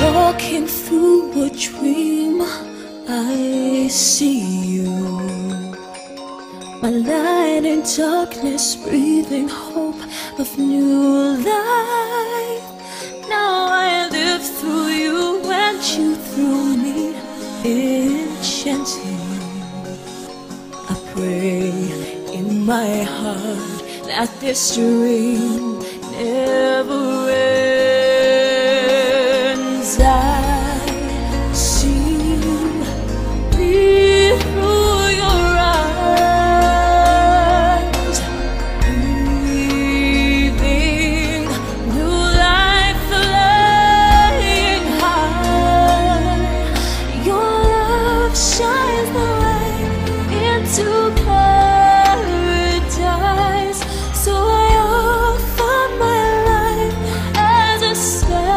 Walking through a dream, I see you. My light in darkness, breathing hope of new life. Now I live through you and you through me, enchanting. I pray in my heart that this dream never ends. I see me through your eyes, breathing new life, flying high. Your love shines the way into paradise. So I offer my life as a sacrifice.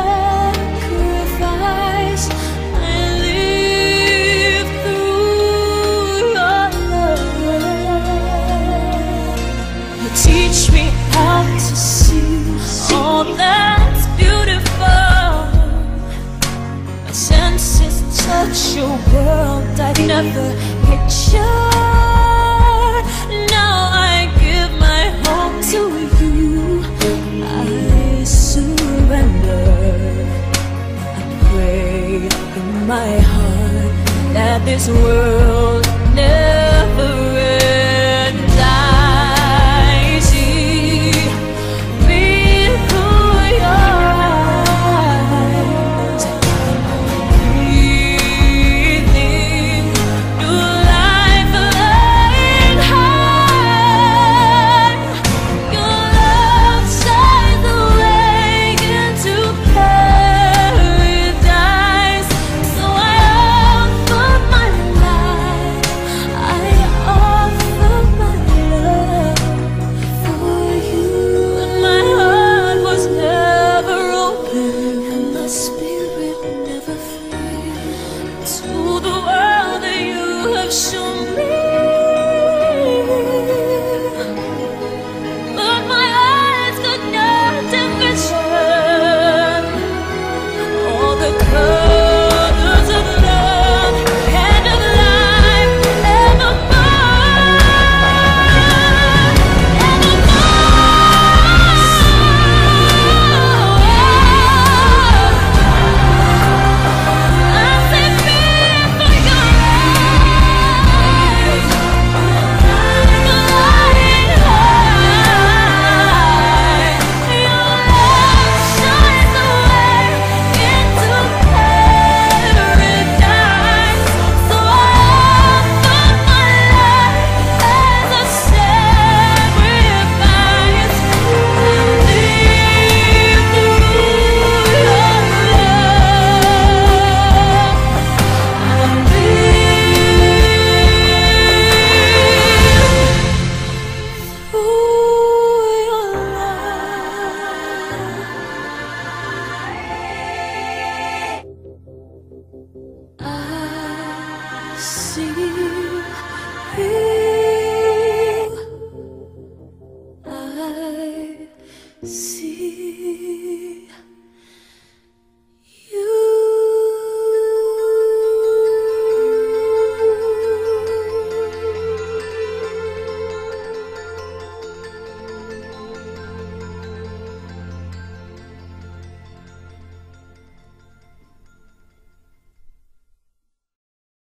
I live through your love. You teach me how to see all that's beautiful. My senses touch your world I've never pictured. Now I give my home to you. I surrender. I pray in my heart that this world never ends. I see me through your eyes, breathing new life, flying high. Your love shines the way into paradise. So I offer my life, I offer my love for you. And my heart was never open, and my spirit never free to the world that you have shown me. But my eyes could not envision all the colors of love and of life and of I see you.